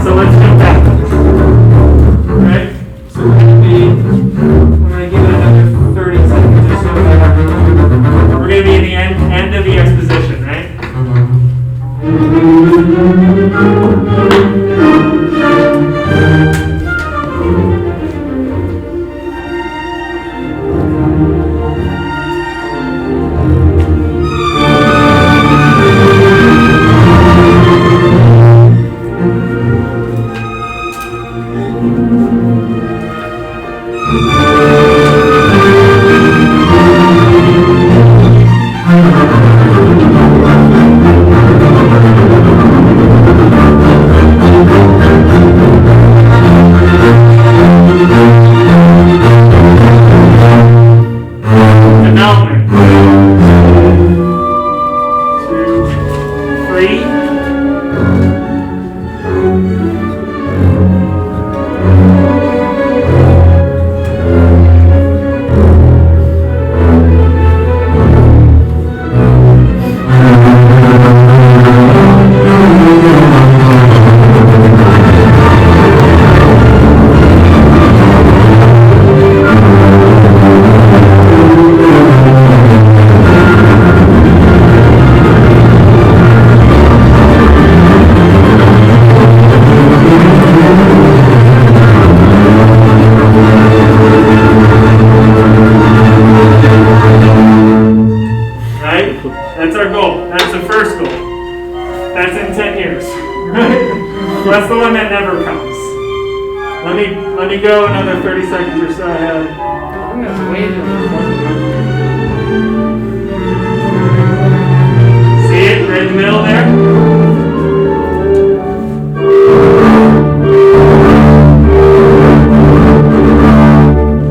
So let's jump back. Right? So we're going to give it another 30 seconds or so. We're going to be in the end of the exposition, right? Go another 30 seconds or so ahead. I'm going to wait See it right in the middle there?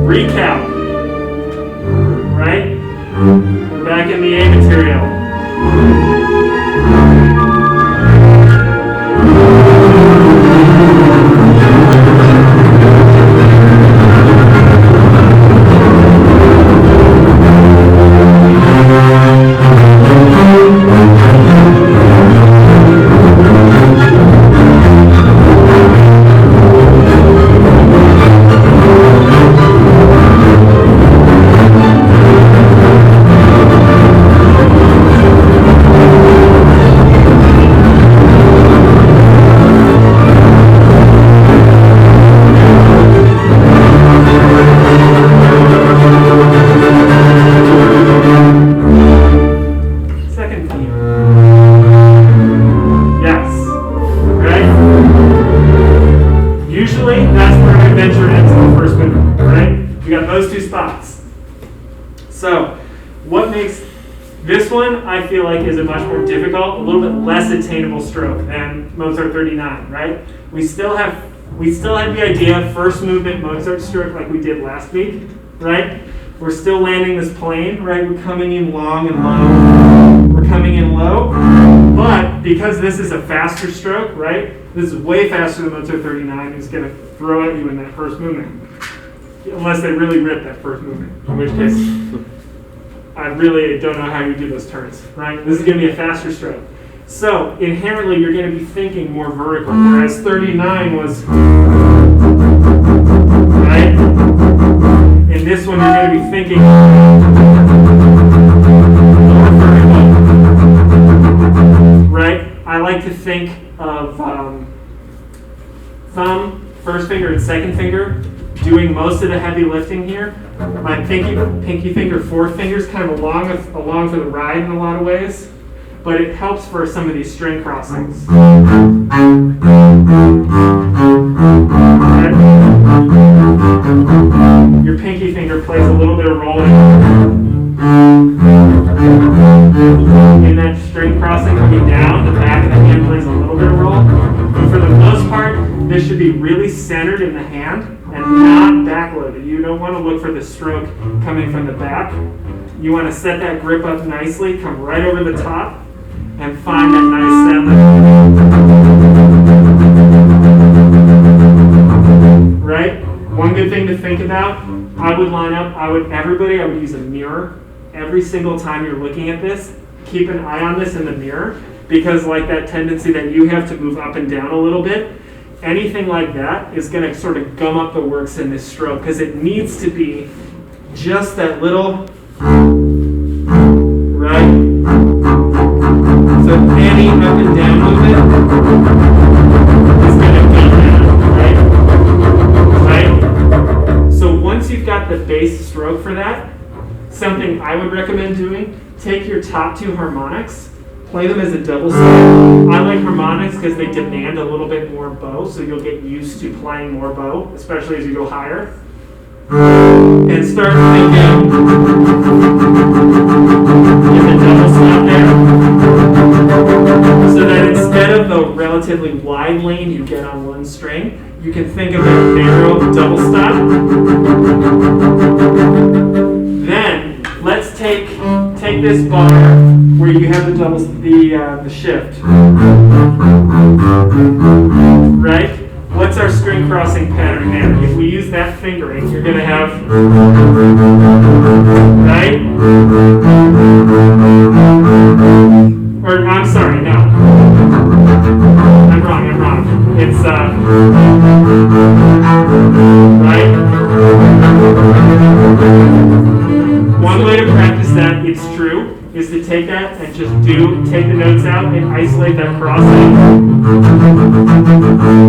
Recap. Right? We're back in the A material. I feel like is a much more difficult, a little bit less attainable stroke than Mozart 39, right? We still have the idea of first movement Mozart stroke like we did last week, right? We're still landing this plane, right? We're coming in long and low. We're coming in low, but because this is a faster stroke, right? This is way faster than Mozart 39. It's going to throw at you in that first movement, unless they really rip that first movement, in which case I really don't know how you do those turns, right? This is going to be a faster stroke. So inherently, you're going to be thinking more vertical, whereas 39 was, right? In this one, you're going to be thinking more vertical, right? I like to think of thumb, first finger, and second finger doing most of the heavy lifting here. My pinky finger, fourth finger is kind of along for the ride in a lot of ways, but it helps for some of these string crossings. Okay. Your pinky finger plays a little bit of role in that string crossing coming down. The back of the hand plays a little bit of role, but for the most part, this should be really centered in the hand and not backloaded. You don't want to look for the stroke coming from the back. You want to set that grip up nicely, come right over the top, and find that nice sound. Right? One good thing to think about, I would use a mirror. Every single time you're looking at this, keep an eye on this in the mirror, because like that tendency that you have to move up and down a little bit, anything like that is going to sort of gum up the works in this stroke because it needs to be just that little, right? So any up and down movement is going to go down, right? So once you've got the bass stroke for that, something I would recommend doing, take your top two harmonics, play them as a double step. I like harmonics because they demand a little bit more bow, so you'll get used to playing more bow, especially as you go higher. And start thinking in the double stop there, so that instead of the relatively wide lane you get on one string, you can think of a narrow double stop. Then let's take this bar where you have the double the shift, right? What's our string crossing pattern there? If we use that fingering, you're going to have, right? Or, I'm sorry, no. I'm wrong. It's, right? One way to practice that, it's true, is to take that and just take the notes out and isolate that crossing.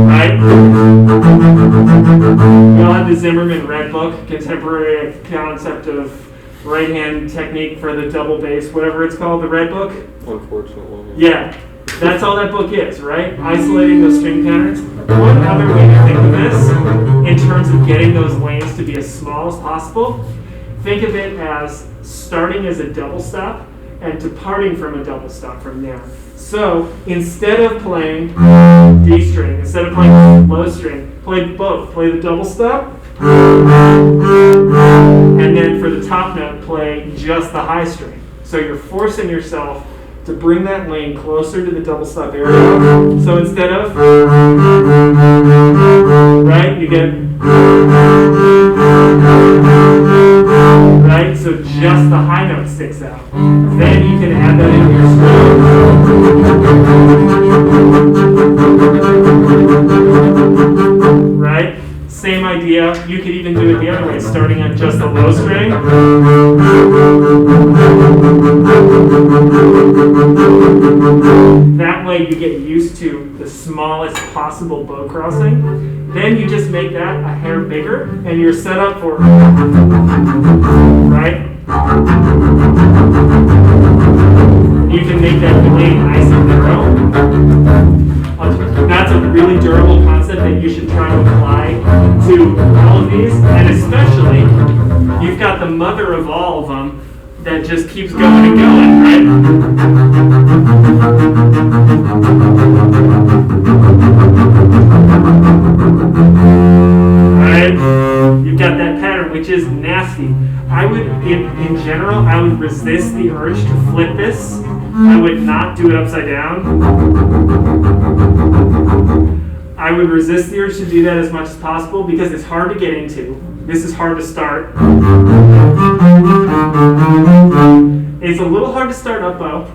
Right? We all have the Zimmerman Red Book, Contemporary Concept of Right Hand Technique for the Double Bass, whatever it's called, the Red Book. Unfortunately. Yeah, that's all that book is, right? Isolating those string patterns. One other way to think of this, in terms of getting those lanes to be as small as possible, think of it as starting as a double stop and departing from a double stop from there. So instead of playing D string, instead of playing low string, play both. Play the double stop, and then for the top note, play just the high string. So you're forcing yourself to bring that lane closer to the double stop area. So instead of, right, you get, right, so just the high note sticks out. Then you can add that into your string. Right? Same idea. You could even do it the other way, starting on just the low string. That way you get used to the smallest possible bow crossing. Then you just make that a hair bigger, and you're set up for, right? You can make that blade nice and narrow. That's a really durable concept that you should try to apply to all of these, and especially, you've got the mother of all of them that just keeps going and going, right? Right? You've got that pattern, which is nasty. I would, in general, I would resist the urge to flip this. I would not do it upside down. I would resist the urge to do that as much as possible because it's hard to get into. This is hard to start. It's a little hard to start up bow.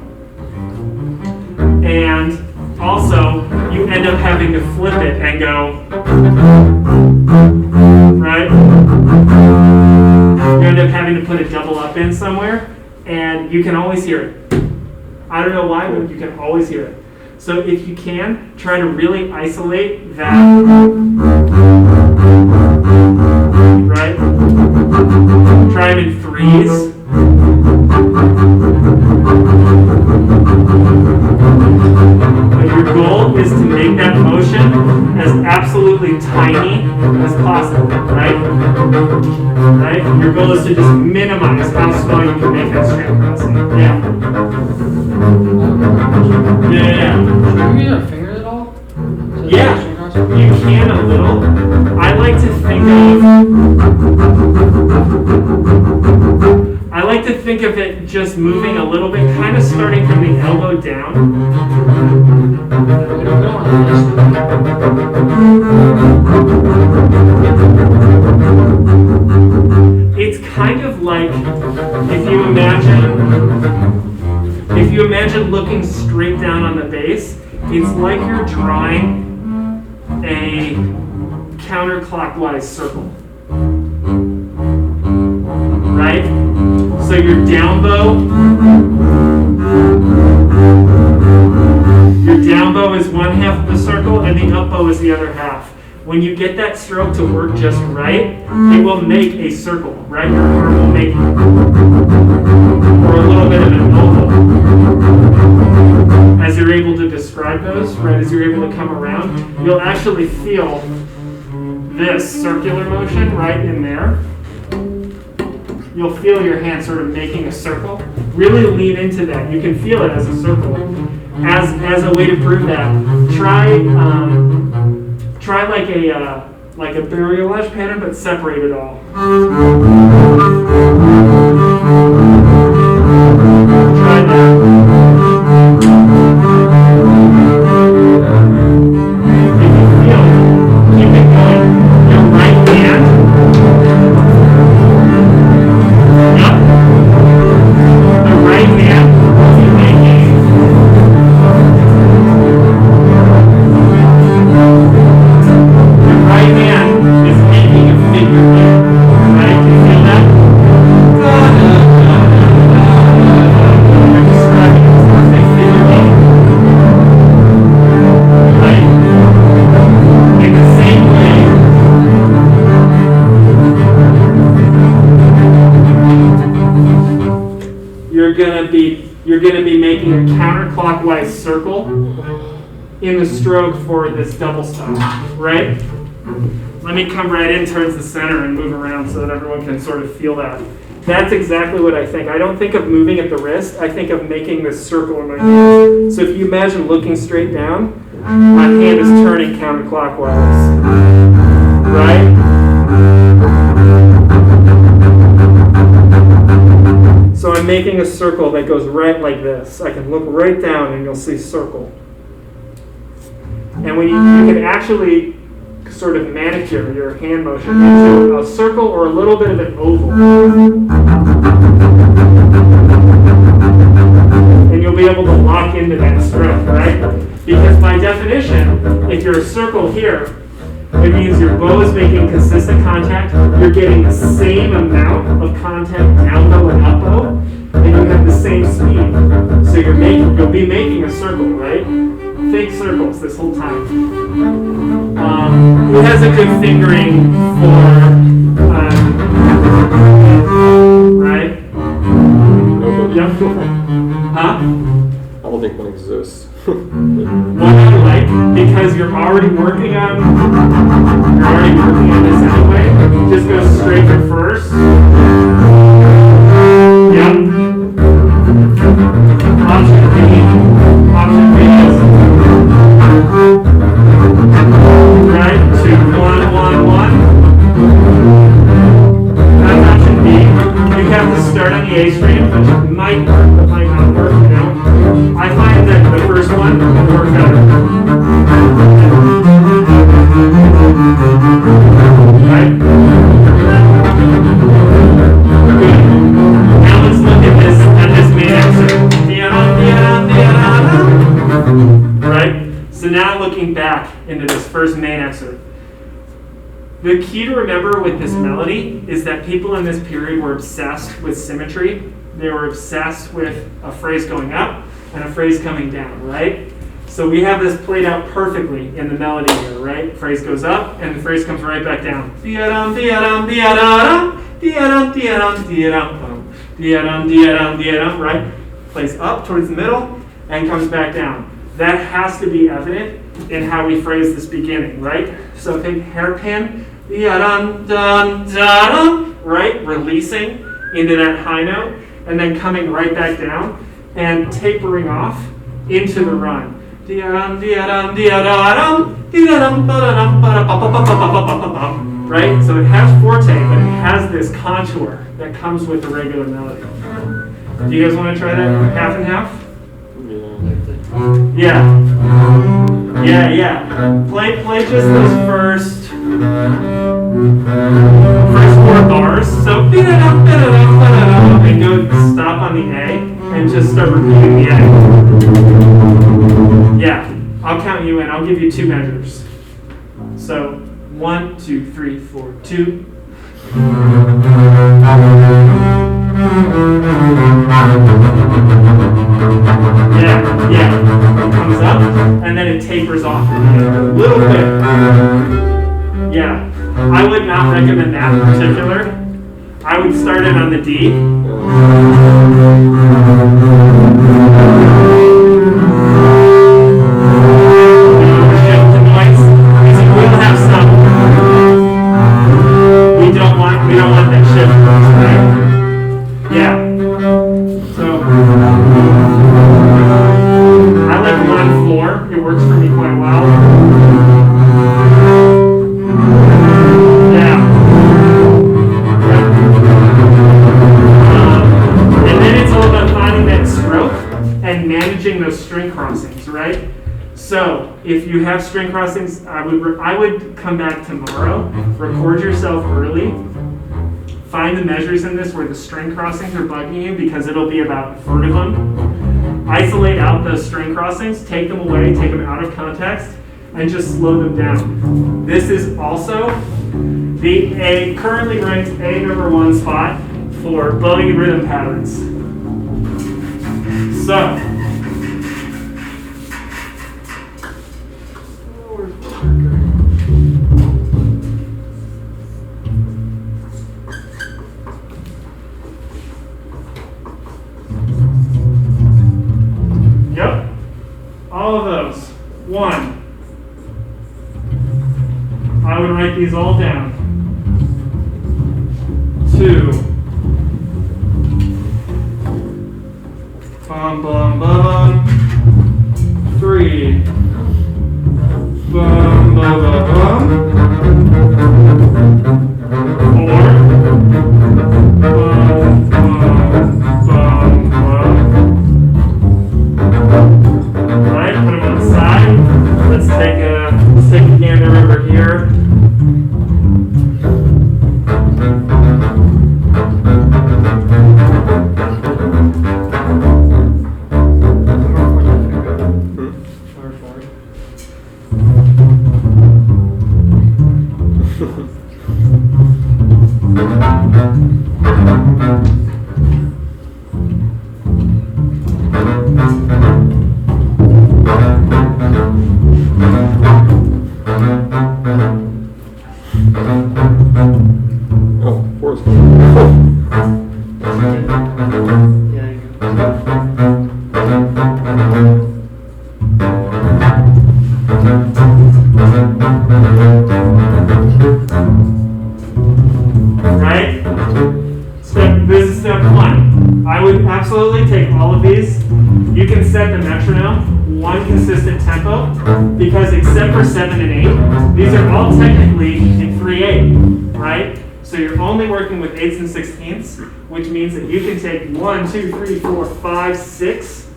And also, you end up having to flip it and go, right? You end up having to put a double up in somewhere, and you can always hear it. I don't know why, but you can always hear it. So if you can, try to really isolate that, right? Try them in threes. But your goal is to make that motion as absolutely tiny as possible, right? Right? Your goal is to just minimize how small you can make that string crossing. Yeah. Yeah. Can we use our fingers at all? Yeah, you can a little. I like to think of it just moving a little bit, kind of starting from the elbow down. It's kind of like if you imagine looking straight down on the bass, it's like you're drawing a counterclockwise circle. Right? So your down bow is one half of the circle and the up bow is the other half. When you get that stroke to work just right, it will make a circle, right? Your arm will make, or a little bit of an oval. As you're able to describe those, right, as you're able to come around, you'll actually feel this circular motion right in there. You'll feel your hand sort of making a circle. Really lean into that. You can feel it as a circle. As a way to prove that, try like a barrelage pattern, but separate it all. Try that. If you feel it, keep it going. Your right hand. Yep. The right hand will be making. The right hand is making a figure eight. Right? Do you feel that? I'm describing it as a figure eight. Right? In the same way. You're gonna be making a counterclockwise circle in the stroke for this double stop, right? Let me come right in towards the center and move around so that everyone can sort of feel that. That's exactly what I think. I don't think of moving at the wrist. I think of making this circle in my hand. So if you imagine looking straight down, my hand is turning counterclockwise, right? So I'm making a circle that goes right like this. I can look right down and you'll see circle. And when you can actually sort of manicure your hand motion into a circle or a little bit of an oval. And you'll be able to lock into that stroke, right? Because by definition, if you're a circle here, it means your bow is making consistent contact, you're getting the same amount of contact down bow and up bow, and you have the same speed. So you'll be making a circle, right? Think circles this whole time. Who has a good fingering for, right? Yep. Huh? I don't think one exists. One I like, because you're already working on this anyway. Just go straight to first. Yep. Option B is right, 2, 1, 1, 1. That's option B. You have to start on the A string, which might work, but might not work, you know. I find that the first one will work better. Right? Good. Now let's look at this main excerpt. Right? So now looking back into this first main excerpt. The key to remember with this melody is that people in this period were obsessed with symmetry. They were obsessed with a phrase going up and a phrase coming down, right? So we have this played out perfectly in the melody here, right? Phrase goes up and the phrase comes right back down. Right? Plays up towards the middle and comes back down. That has to be evident in how we phrase this beginning, right? So think hairpin, right? Releasing into that high note and then coming right back down and tapering off into the run. Right? So it has forte, but it has this contour that comes with the regular melody. Do you guys want to try that half and half? Yeah. Play just those first 4 bars. So and go stop on the A and just start repeating the A. Yeah, I'll count you in. I'll give you 2 measures. So 1, 2, 3, 4, 2. Yeah. It comes up, and then it tapers off a little bit. Yeah. I would not recommend that in particular. I would start it on the D. Shift the noise, because it will have some. We don't want that shift, right? Yeah. So I like 1 floor. It works for me quite well. Yeah. And then it's all about finding that stroke and managing those string crossings, right? So if you have string crossings, I would come back tomorrow, record yourself early, find the measures in this where the string crossings are bugging you, because it'll be about a third of them. Isolate out those string crossings, take them away, take them out of context, and just slow them down. This is also currently ranked a #1 spot for bowing and rhythm patterns. So, yep, all of those. 1. I would write these all down. 2. Bum bum bum. 3. Bum bum bum bum. 4. Bum bum bum. Alright, put them on the side. Let's take a gander over here. Oh, 4 is Yeah, you Right? This is step 1. I would absolutely take all of these. You can set the metronome, 1 consistent tempo, because except for 7 and 8, these are all technically in 3/8, right? So you're only working with 8ths and 16ths, which means that you can take 1, 2, 3, 4, 5, 6,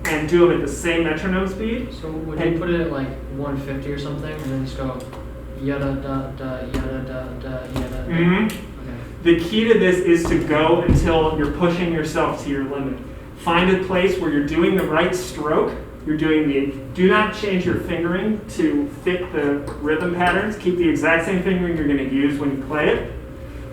and do them at the same metronome speed. So would you put it at like 150 or something, and then just go yada da da yada da da yada? Mm-hmm. Okay. The key to this is to go until you're pushing yourself to your limit. Find a place where you're doing the right stroke. You're doing do not change your fingering to fit the rhythm patterns. Keep the exact same fingering you're going to use when you play it,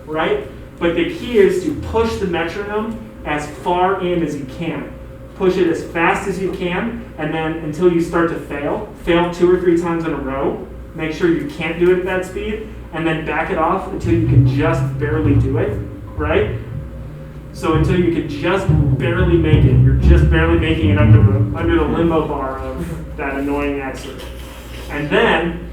right? But the key is to push the metronome as far in as you can. Push it as fast as you can, and then until you start to fail 2 or 3 times in a row. Make sure you can't do it at that speed, and then back it off until you can just barely do it, right? So until you can just barely make it, you're just barely making it under the limbo bar of that annoying excerpt. And then,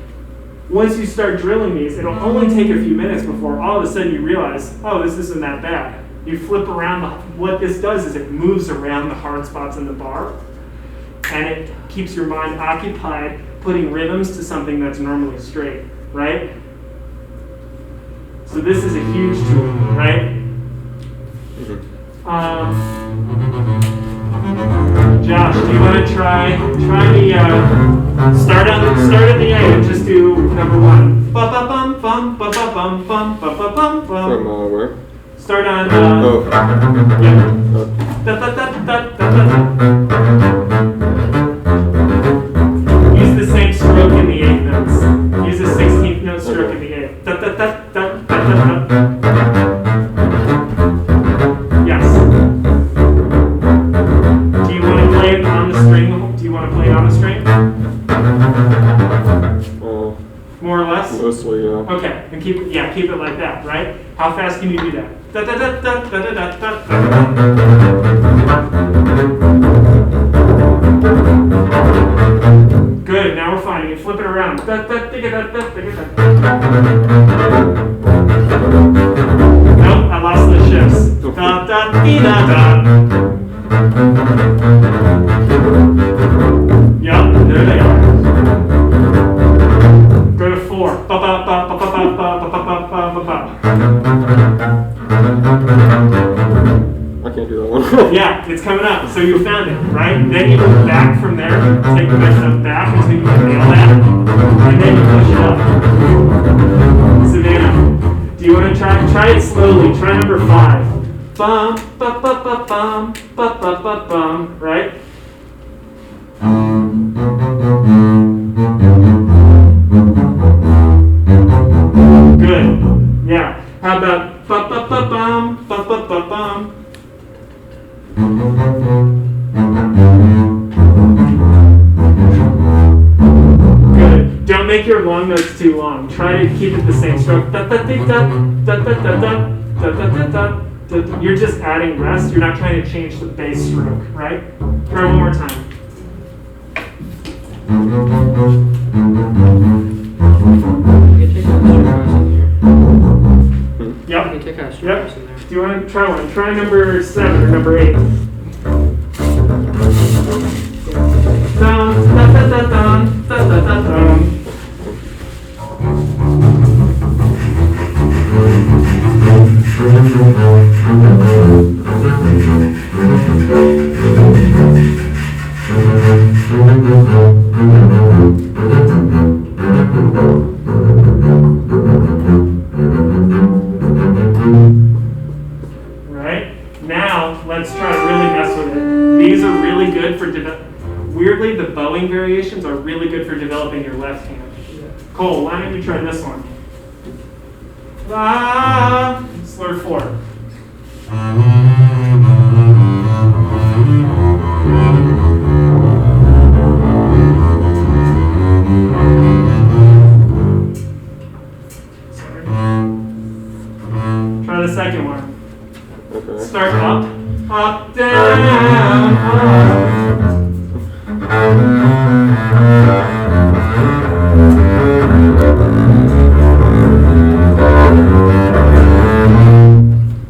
once you start drilling these, it'll only take a few minutes before all of a sudden you realize, oh, this isn't that bad. You flip around, what this does is it moves around the hard spots in the bar, and it keeps your mind occupied putting rhythms to something that's normally straight, right? So this is a huge tool, right? Josh, do you want to try the start at the A and just do number 1. Ba ba bum bum ba ba bum bum ba ba bum bum. From where? Start on. Oh. Yeah. Da, da, da, da, da, da. Use the same stroke in the 8th notes. Use the 16th note note stroke in the eighth. Da, da, da, da, da, da, da. Yes. Do you want to play it on the string? Do you want to play it on the string? More or less? Mostly, yeah. Okay, and keep it like that, right? How fast can you do that? Da, da, da, da, da, da, da, da, da. Good, now we're finding it. Flip it around. Da, da, digga, da, da, digga, da. Nope, I lost the shifts. Da, da, dee, da, da. Yep, there they are. Go to 4. Ba, ba, ba, ba, ba, ba, ba, ba, ba, ba, ba, ba. I can't do that one. Yeah, it's coming up. So you found it, right? Then you move back from there. Take the measurement back until you can nail that. And then you push it up. Savannah, do you want to try it slowly? Try number 5. Bum, ba, ba, ba, bum, ba, ba, ba, bum, right? Good. Yeah. How about ba ba ba bum ba ba ba bum? Good. Don't make your long notes too long. Try to keep it the same stroke. Da da da da da da da da da da da. You're just adding rest. You're not trying to change the bass stroke, right? Try one more time. Yep. You take out Yep. in there. Do you want to try one? Try number 7 or number 8. Dun, da, da, da, dun, da, da, da, dun. Right? Now, let's try to really mess with it. These are really good for weirdly, the bowing variations are really good for developing your left hand. Cole, why don't you try this one? Ah, slur 4. Try the second one. Okay. Start up, up, down, up.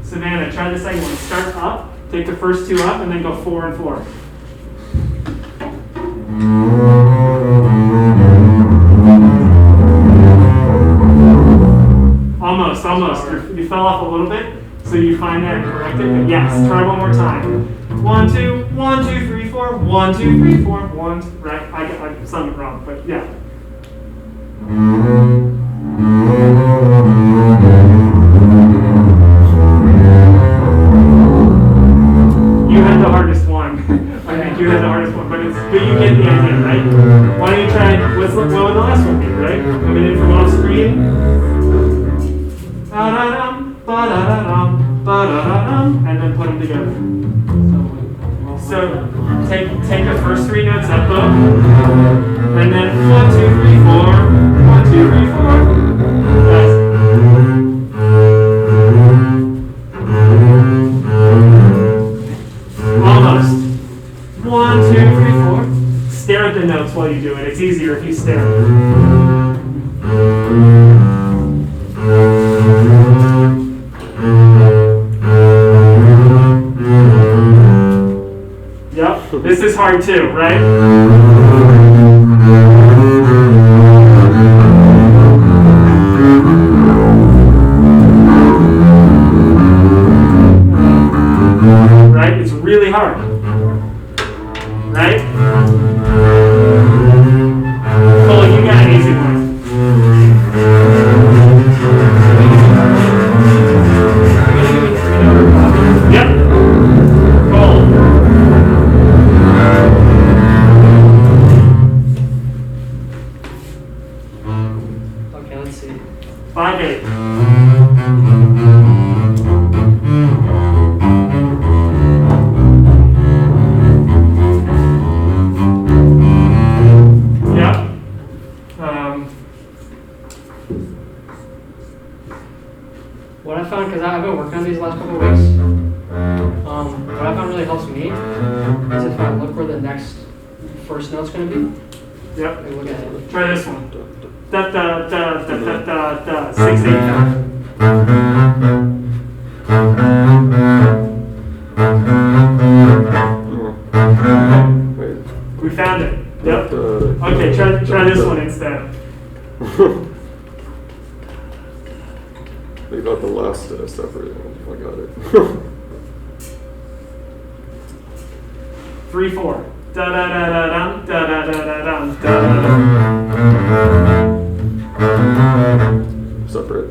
Savannah, try the second one. Start up, take the first 2 up, and then go 4 and 4. Almost. You fell off a little bit, so you find that and correct it. But yes, try one more time. 1, 2, 1, 2, 3, 4. 1, 2, 3, 4. 1, 2, right? I sung it wrong, but yeah. You had the hardest one. I think you had the hardest one, but you get the idea, right? Why don't you try? What would the last one be, right? Coming in from off screen. Ba-da-dum, ba-da-da-dum, ba-da-da-dum, and then put them together. So take the first 3 notes up bow, and then 1, 2, 3, 4, 1, 2, 3, 4. That's almost. 1, 2, 3, 4. Stare at the notes while you do it. It's easier if you stare. Yep, this is hard too, right? Right? It's really hard. Right? Cole, you got an easy one. Yep. Cole. 5/8. Yep. What I found, because I've been working on these last couple of weeks, what I found really helps me is if I look where the next first note's going to be. Yep. I look at it. Try this one. Da da da da da da da. 6 8 5. Wait. We found it. Yep. Okay, try this one instead. Leave out the last separate. I got it. 3 4. Da da da da dum da da da da dum da da. Separate.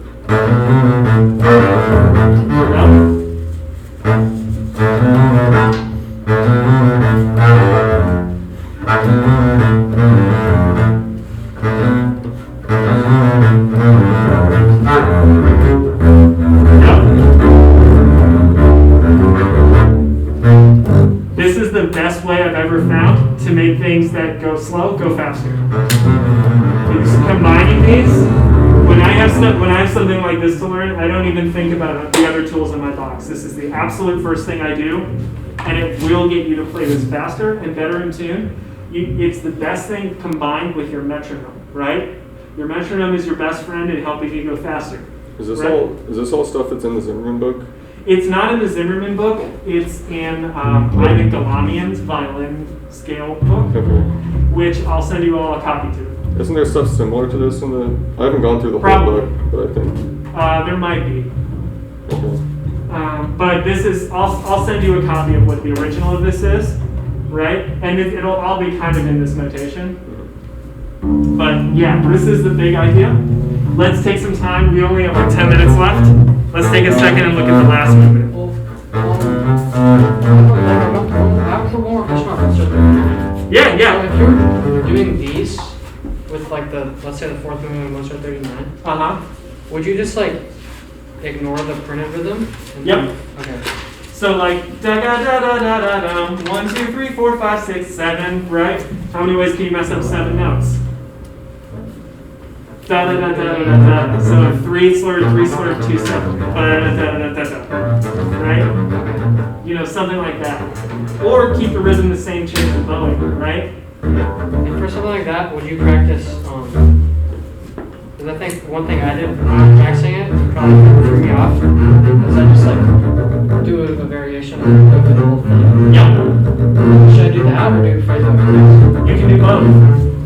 This is the best way I've ever found to make things that go slow go faster. Because combining these, when I have something like this to learn, I don't even think about the other tools in my box. This is the absolute first thing I do, and it will get you to play this faster and better in tune. It's the best thing combined with your metronome, right? Your metronome is your best friend in helping you go faster. Is this right? all? Is this all stuff that's in the Zimmerman book? It's not in the Zimmerman book. It's in Ivan Galamian's violin scale book, Okay. which I'll send you all a copy to. Isn't there stuff similar to this in the? I haven't gone through the Probably. whole book, but I think. There might be. Okay. But this is, I'll send you a copy of what the original of this is, right? And it'll all be kind of in this notation. But yeah, this is the big idea. Let's take some time. We only have like 10 minutes left. Let's take a second and look at the last movement. Well, I have one more question about Mozart. Yeah, So yeah. if you're doing these with like let's say the fourth movement of Mozart 39, Uh-huh. would you just like ignore the printed rhythm? Yep. Okay. So like da da da da da da da 1, 2, 3, 4, 5, 6, 7, right? How many ways can you mess up 7 notes? Da da da da da da. So 3 slurred, 3 slurred, 2 7. Da da da da da da. Right? You know, something like that. Or keep the rhythm the same, change the bowing, right? And for something like that, would you practice? Because I think one thing I did when I was practicing it probably threw me off. Is I just like do a variation of the whole thing. Yeah. Should I do that or do phrase over? You can do both.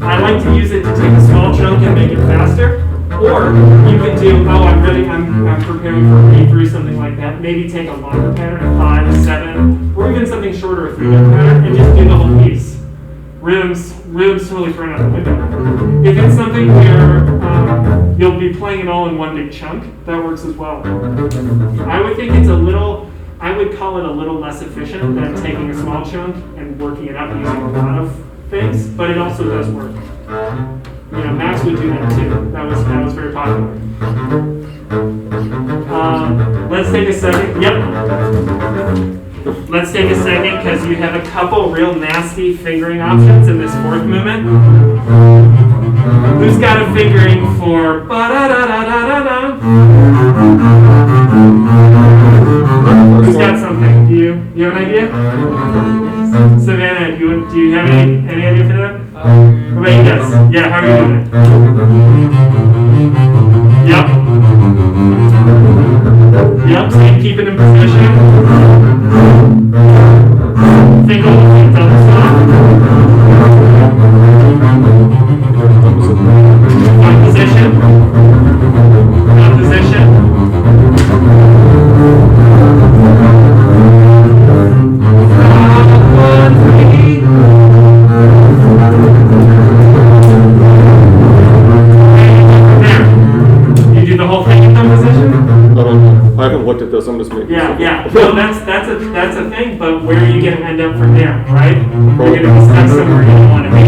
I like to use it to take a small chunk and make it faster. Or you could do, I'm preparing for a read through, something like that. Maybe take a longer pattern, a 5, 7, or even something shorter, a 3-note pattern, and just do the whole piece. Rhythms totally thrown out the window. If it's something where you'll be playing it all in one big chunk, that works as well. I would think I would call it a little less efficient than taking a small chunk and working it up using a lot of things, but it also does work. You know, Max would do that too. That was very popular. Let's take a second. Yep. Let's take a second because you have a couple real nasty fingering options in this fourth movement. Who's got a fingering for ba-da-da-da-da-da-da? Who's got something? Do you have an idea? Savannah, do you have any idea for that? Wait, yes. Yeah, how are you doing it? Yep. Yep, same, keep it in position. Single, double stop. One position. One position. One, 3. You do the whole thing in one position? I haven't looked at this. I'm just making. Yeah. No, that's a thing. But where are you going to end up from there, right? You're going to be stuck somewhere you don't want to be.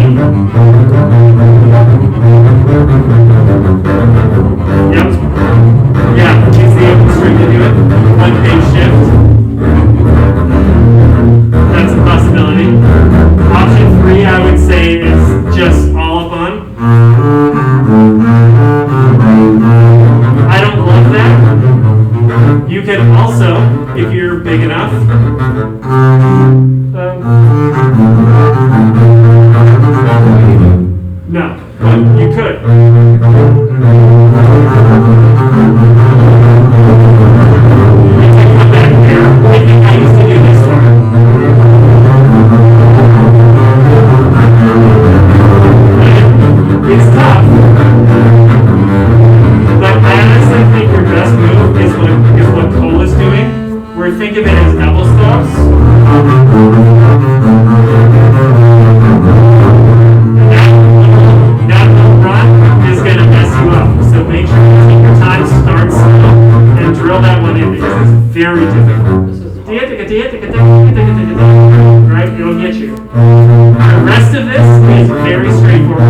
Yep. You can also, if you're big enough, no, but you could. You can come back here. I think I used to do this one. It's tough. But I honestly think your best move is what Cole is doing. Where think of it as double stops. That little run is going to mess you up. So make sure you take your time, start slow, and drill that one in because it's very difficult. Right? It'll get you. The rest of this is very straightforward.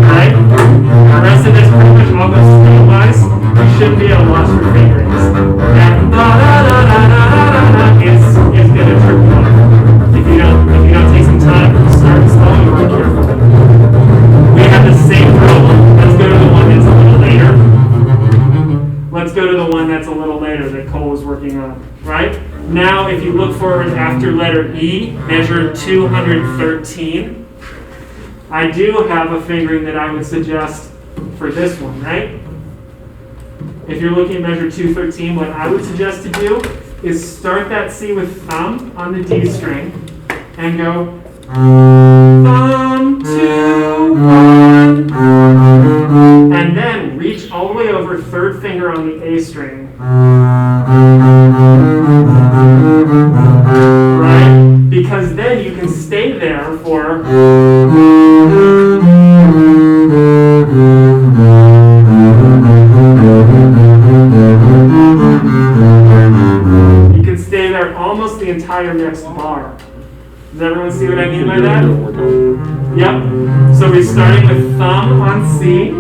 Right? The rest of this pretty much all goes scale-wise. You shouldn't be able to watch your fingerings. That is going to trip you up. If you don't take some time, start slow and work carefully. We have the same problem. Let's go to the one that's a little later. Let's go to the one that's a little later that Cole was working on. Right? Now, if you look forward after letter E, measure 213. I do have a fingering that I would suggest for this one, right? If you're looking at measure 213, what I would suggest to do is start that C with thumb on the D string and go thumb, 2, 1, and then reach all the way over, third finger on the A string. Right? Because then you can stay there for almost the entire next bar. Does everyone see what I mean by that? Yep. So we're starting with thumb on C.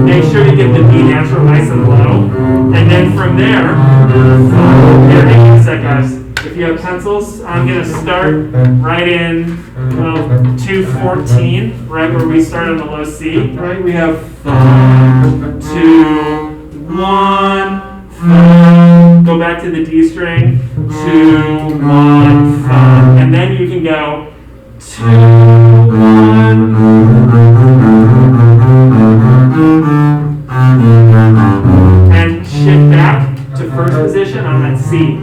Make sure you get the B natural nice and low. And then from there, here, hang on a sec, guys. If you have pencils, I'm going to start right in 214, right where we start on the low C. Right? We have thumb, 2, 1, thumb, go back to the D string, 2, 1, thumb, and then you can go 2, 1, and shift back to first position on that C.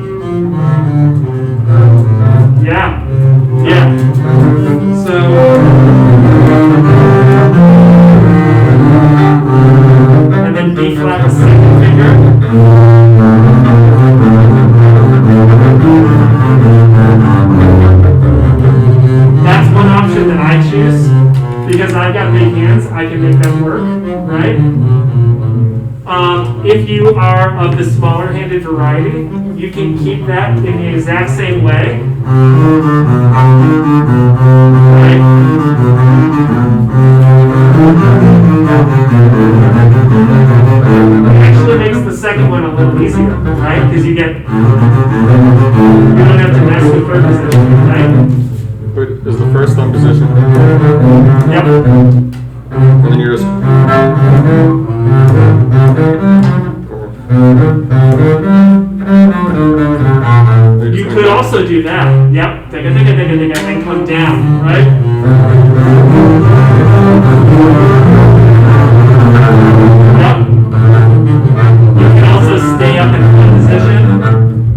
Yeah. So. B flat with second finger. That's one option that I choose because I've got big hands. I can make them work, right? If you are of the smaller handed variety, you can keep that in the exact same way. Right? It actually makes the second one a little easier, right? Because you don't have to mess with third position, right? Wait, is the first thumb position? Yep. And then you're just. You could also do that. Yep. And come down, right? Yep. You can also stay up in thumb position,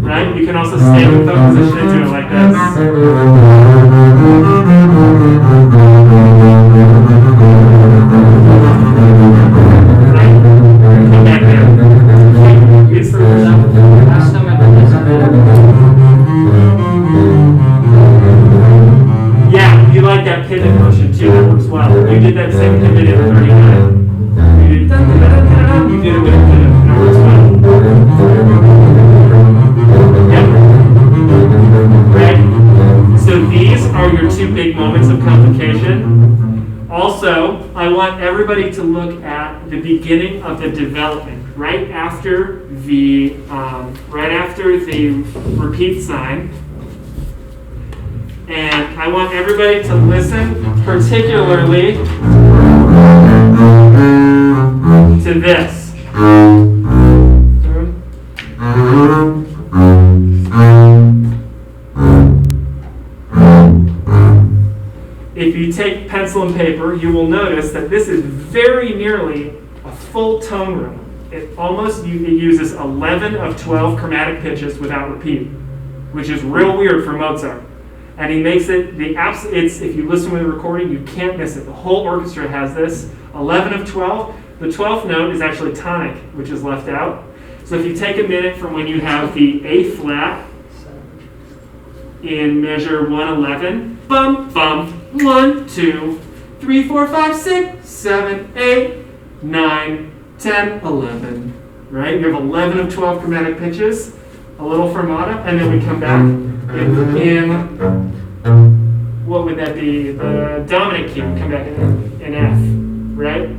right? You can also stay in thumb position and do it like this. Right? Come back there. It's Last time I did this, yeah, you like that pivot motion too. That works well. You did that same pivot in 39. You did it with a pivot. That works well. Yep. Right? So these are your two big moments of complication. Also, I want everybody to look at the beginning of the development, right after the repeat sign. And I want everybody to listen particularly to this. Third. If you take pencil and paper, you will notice that this is very nearly a full tone room. It uses 11 of 12 chromatic pitches without repeat, which is real weird for Mozart. And he makes it if you listen to the recording, you can't miss it. The whole orchestra has this 11 of 12. The 12th note is actually tonic, which is left out. So if you take a minute from when you have the A flat in measure 111, bum bum, 1, 2, 3, 4, 5, 6, 7, 8, 9, 10, 11. Right? You have 11 of 12 chromatic pitches, a little fermata, and then we come back in what would that be? The dominant key would come back in F, right?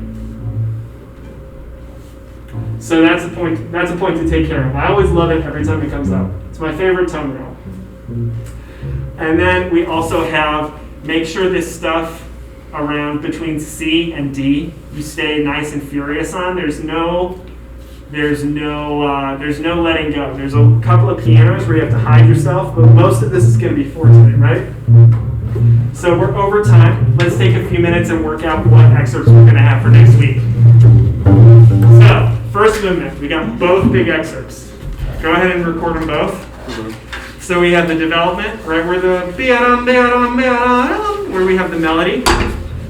So that's a point. That's a point to take care of. I always love it every time it comes up. It's my favorite tone roll. And then we also have, make sure this stuff around between C and D you stay nice and furious on. There's no letting go. There's a couple of pianos where you have to hide yourself, but most of this is going to be forte, right? So we're over time. Let's take a few minutes and work out what excerpts we're going to have for next week. So, first movement, we got both big excerpts. Go ahead and record them both. So we have the development, right where where we have the melody.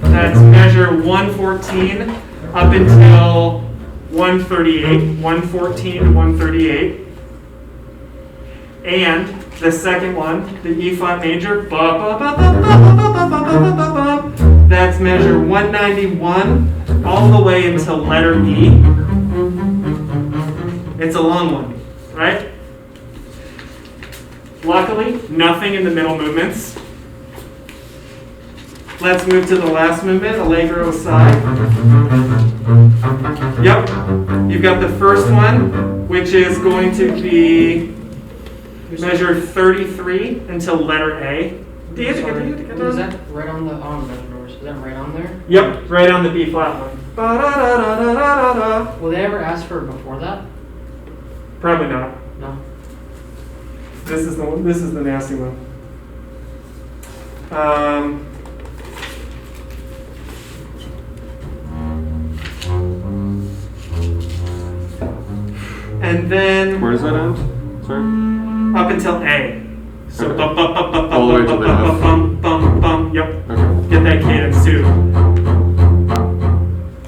That's measure 114 up until 138, 114 to 138. And the second one, the E flat major, that's measure 191 all the way until letter E. It's a long one, right? Luckily, nothing in the middle movements. Let's move to the last movement, Allegro aside. Yep, you've got the first one, which is going to be measure 33 until letter A. Is that right on the measure? Is that right on there? Yep, right on the B flat one. Will they ever ask for it before that? Probably not. No. This is the one. This is the nasty one. And then Where does that end? Sorry? up until A. So Okay. bum bum bum bum All the way bum to bum the bum F. bum bum bum. Yep. Okay. Get that cadence too.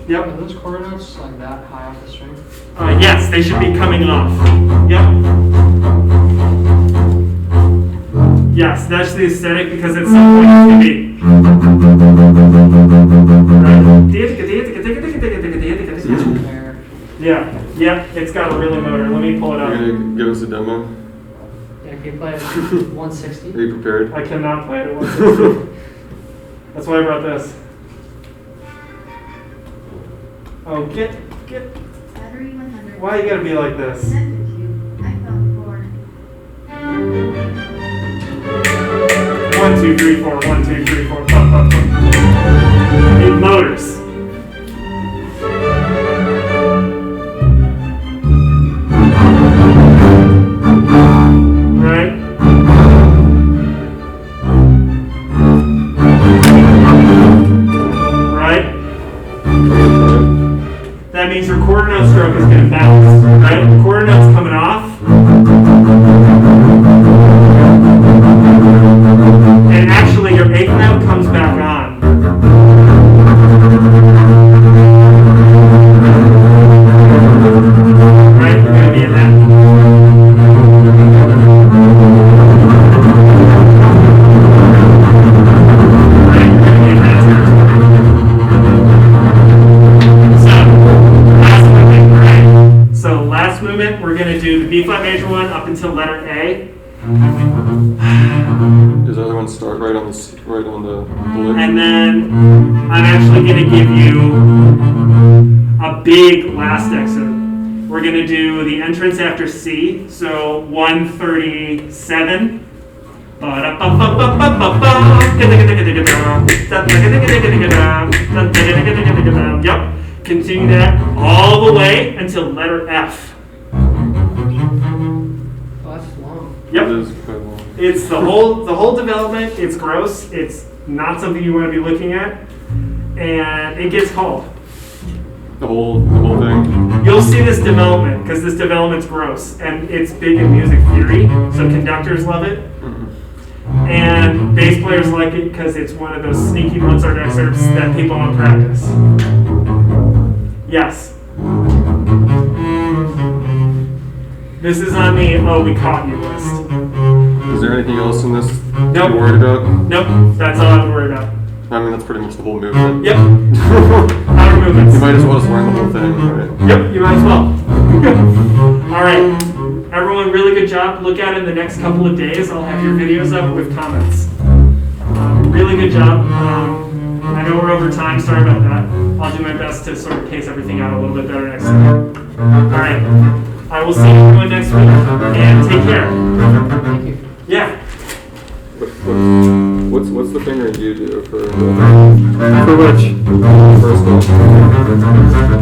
Yep. Are those quarter notes like that high off the string? Yes, they should be coming off. Yep. Yes, that's the aesthetic because at some point it's going to be. There. Yeah, it's got a really motor. Let me pull it You're up. gonna give us a demo? Yeah, can you play it at 160? Are you prepared? I cannot play it at 160. That's why I brought this. Oh, get. Battery 100. Why you gotta be like this? Connected to iPhone 4. 1, 2, 3, 4. 1, 2, 3, 4. Pump, pump, pump. Need motors. Right? Right? That means your quarter note stroke is going to bounce. Right? The quarter note's coming off. And actually, your eighth note comes back on. Right? You're going to be in that. Right? You're going to be in that territory. So, last movement, we're going to do the B flat major one up until letter A. Does the other one start right on the lick? And then I'm actually going to give you a big last excerpt. We're going to do the entrance after C, so 137. Yep. Continue that all the the way until letter F. Oh, that's long. Yep. It is quite long. It's the whole development. It's gross. It's not something you want to be looking at, and it gets called. The whole thing. You'll see this development because this development's gross, and it's big in music theory. So conductors love it, and bass players like it because it's one of those sneaky Mozart excerpts that people don't practice. Yes. This is on the "oh, we caught you" list. Is there anything else in this Nope. you're worried about? Nope, that's all I'm worried about. I mean, that's pretty much the whole movement. Yep. Outer movements. You might as well just learn the whole thing, right? Yep, you might as well. All right, everyone, really good job. Look at it in the next couple of days. I'll have your videos up with comments. Really good job. I know we're over time. Sorry about that. I'll do my best to sort of pace everything out a little bit better next time. All right, I will see everyone next week, and take care. Thank you. Yeah. What's the finger you do for For which? first one?